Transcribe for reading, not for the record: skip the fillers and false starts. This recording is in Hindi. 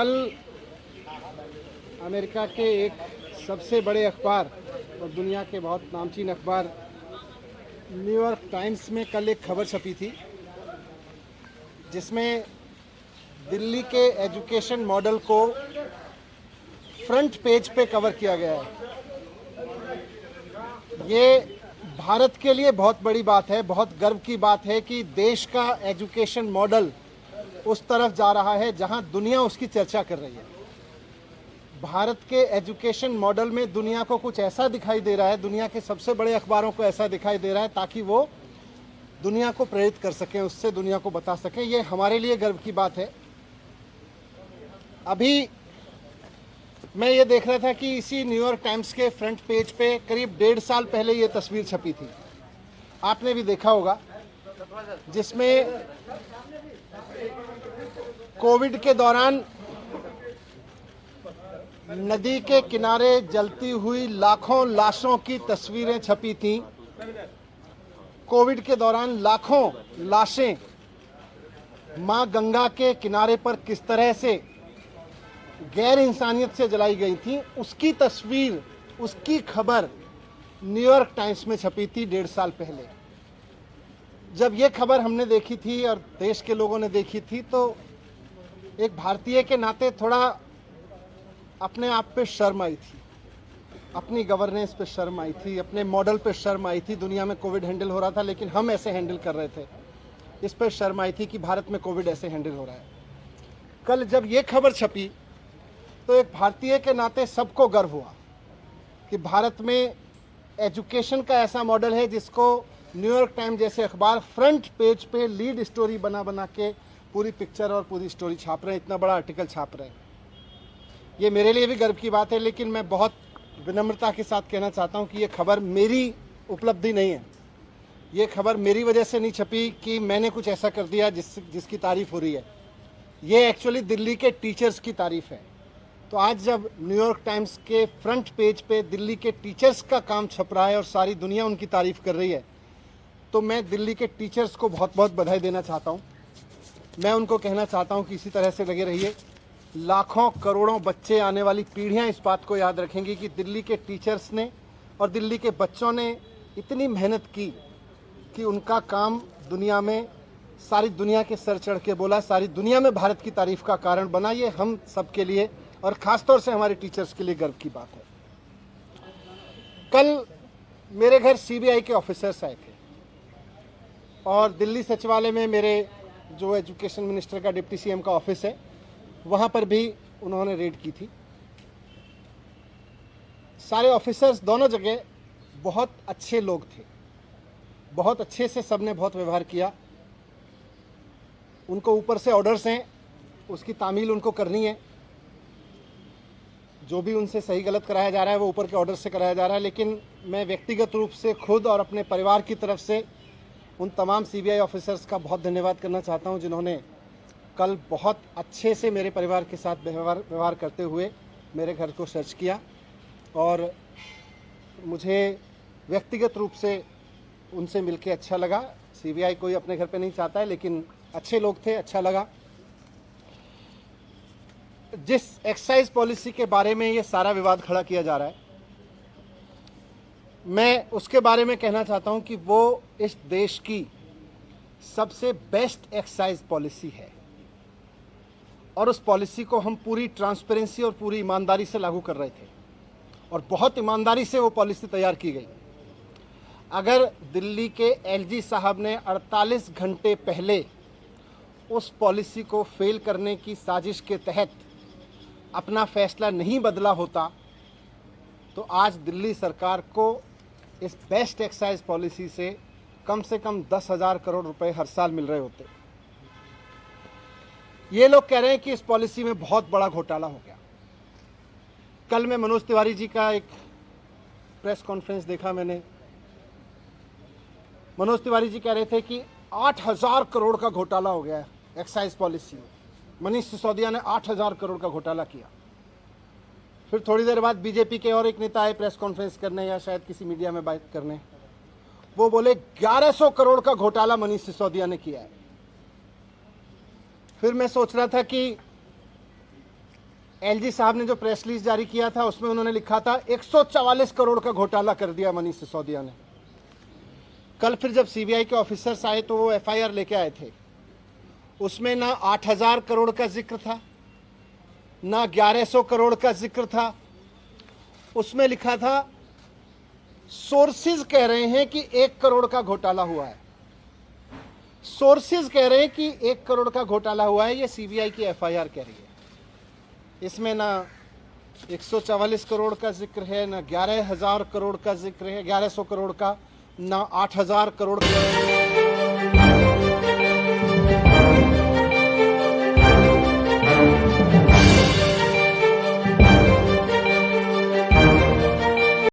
कल अमेरिका के एक सबसे बड़े अखबार और दुनिया के बहुत नामचीन अखबार न्यूयॉर्क टाइम्स में कल एक खबर छपी थी जिसमें दिल्ली के एजुकेशन मॉडल को फ्रंट पेज पे कवर किया गया है। ये भारत के लिए बहुत बड़ी बात है, बहुत गर्व की बात है कि देश का एजुकेशन मॉडल उस तरफ जा रहा है जहां दुनिया उसकी चर्चा कर रही है। भारत के एजुकेशन मॉडल में दुनिया को कुछ ऐसा दिखाई दे रहा है, दुनिया के सबसे बड़े अखबारों को ऐसा दिखाई दे रहा है ताकि वो दुनिया को प्रेरित कर सकें, उससे दुनिया को बता सकें। ये हमारे लिए गर्व की बात है। अभी मैं ये देख रहा था कि इसी न्यूयॉर्क टाइम्स के फ्रंट पेज पे करीब 1.5 साल पहले ये तस्वीर छपी थी, आपने भी देखा होगा, जिसमें कोविड के दौरान नदी के किनारे जलती हुई लाखों लाशों की तस्वीरें छपी थीं। कोविड के दौरान लाखों लाशें मां गंगा के किनारे पर किस तरह से गैर इंसानियत से जलाई गई थी, उसकी तस्वीर, उसकी खबर न्यूयॉर्क टाइम्स में छपी थी 1.5 साल पहले। जब ये खबर हमने देखी थी और देश के लोगों ने देखी थी तो एक भारतीय के नाते थोड़ा अपने आप पे शर्म आई थी, अपनी गवर्नेंस पे शर्म आई थी, अपने मॉडल पे शर्म आई थी। दुनिया में कोविड हैंडल हो रहा था लेकिन हम ऐसे हैंडल कर रहे थे, इस पर शर्म आई थी कि भारत में कोविड ऐसे हैंडल हो रहा है। कल जब ये खबर छपी तो एक भारतीय के नाते सबको गर्व हुआ कि भारत में एजुकेशन का ऐसा मॉडल है जिसको न्यूयॉर्क टाइम्स जैसे अखबार फ्रंट पेज पे लीड स्टोरी बना बना के पूरी पिक्चर और पूरी स्टोरी छाप रहे हैं, इतना बड़ा आर्टिकल छाप रहे हैं। ये मेरे लिए भी गर्व की बात है, लेकिन मैं बहुत विनम्रता के साथ कहना चाहता हूँ कि ये खबर मेरी उपलब्धि नहीं है। ये खबर मेरी वजह से नहीं छपी कि मैंने कुछ ऐसा कर दिया जिसकी तारीफ हो रही है। ये एक्चुअली दिल्ली के टीचर्स की तारीफ है। तो आज जब न्यूयॉर्क टाइम्स के फ्रंट पेज पे दिल्ली के टीचर्स का काम छप रहा है और सारी दुनिया उनकी तारीफ कर रही है, तो मैं दिल्ली के टीचर्स को बहुत बहुत बधाई देना चाहता हूँ। मैं उनको कहना चाहता हूँ कि इसी तरह से लगे रहिए। लाखों करोड़ों बच्चे, आने वाली पीढ़ियाँ इस बात को याद रखेंगी कि दिल्ली के टीचर्स ने और दिल्ली के बच्चों ने इतनी मेहनत की कि उनका काम दुनिया में, सारी दुनिया के सर चढ़ के बोला, सारी दुनिया में भारत की तारीफ का कारण बना। ये हम सब के लिए और ख़ासतौर से हमारे टीचर्स के लिए गर्व की बात है। कल मेरे घर सीबीआई के ऑफिसर्स आए थे और दिल्ली सचिवालय में मेरे जो एजुकेशन मिनिस्टर का, डिप्टी सीएम का ऑफिस है, वहाँ पर भी उन्होंने रेड की थी। सारे ऑफिसर्स दोनों जगह बहुत अच्छे लोग थे, बहुत अच्छे से सबने बहुत व्यवहार किया। उनको ऊपर से ऑर्डर्स हैं, उसकी तामील उनको करनी है। जो भी उनसे सही गलत कराया जा रहा है वो ऊपर के ऑर्डर से कराया जा रहा है। लेकिन मैं व्यक्तिगत रूप से खुद और अपने परिवार की तरफ से उन तमाम सीबीआई ऑफिसर्स का बहुत धन्यवाद करना चाहता हूं जिन्होंने कल बहुत अच्छे से मेरे परिवार के साथ व्यवहार करते हुए मेरे घर को सर्च किया। और मुझे व्यक्तिगत रूप से उनसे मिलके अच्छा लगा। सीबीआई कोई अपने घर पे नहीं चाहता है, लेकिन अच्छे लोग थे, अच्छा लगा। जिस एक्साइज पॉलिसी के बारे में ये सारा विवाद खड़ा किया जा रहा है, मैं उसके बारे में कहना चाहता हूं कि वो इस देश की सबसे बेस्ट एक्साइज पॉलिसी है और उस पॉलिसी को हम पूरी ट्रांसपेरेंसी और पूरी ईमानदारी से लागू कर रहे थे और बहुत ईमानदारी से वो पॉलिसी तैयार की गई। अगर दिल्ली के एलजी साहब ने 48 घंटे पहले उस पॉलिसी को फेल करने की साजिश के तहत अपना फैसला नहीं बदला होता तो आज दिल्ली सरकार को इस बेस्ट एक्साइज पॉलिसी से कम 10,000 करोड़ रुपए हर साल मिल रहे होते। ये लोग कह रहे हैं कि इस पॉलिसी में बहुत बड़ा घोटाला हो गया। कल मैं मनोज तिवारी जी का एक प्रेस कॉन्फ्रेंस देखा मैंने। मनोज तिवारी जी कह रहे थे कि 8,000 करोड़ का घोटाला हो गया है एक्साइज पॉलिसी में। मनीष सिसोदिया ने 8,000 करोड़ का घोटाला किया। फिर थोड़ी देर बाद बीजेपी के और एक नेता आए प्रेस कॉन्फ्रेंस करने या शायद किसी मीडिया में बात करने, वो बोले 1100 करोड़ का घोटाला मनीष सिसोदिया ने किया है। फिर मैं सोच रहा था कि एलजी साहब ने जो प्रेस रिलीज जारी किया था उसमें उन्होंने लिखा था 144 करोड़ का घोटाला कर दिया मनीष सिसोदिया ने। कल फिर जब सीबीआई के ऑफिसर्स आए तो वो एफआईआर लेके आए थे, उसमें ना 8000 करोड़ का जिक्र था, ना 1100 करोड़ का जिक्र था। उसमें लिखा था सोर्सेज कह रहे हैं कि 1 करोड़ का घोटाला हुआ है। सोर्सेज कह रहे हैं कि 1 करोड़ का घोटाला हुआ है, ये सीबीआई की एफआईआर कह रही है। इसमें ना 144 करोड़ का जिक्र है, ना 11,000 करोड़ का जिक्र है, 1100 करोड़ का, ना 8000 करोड़ का।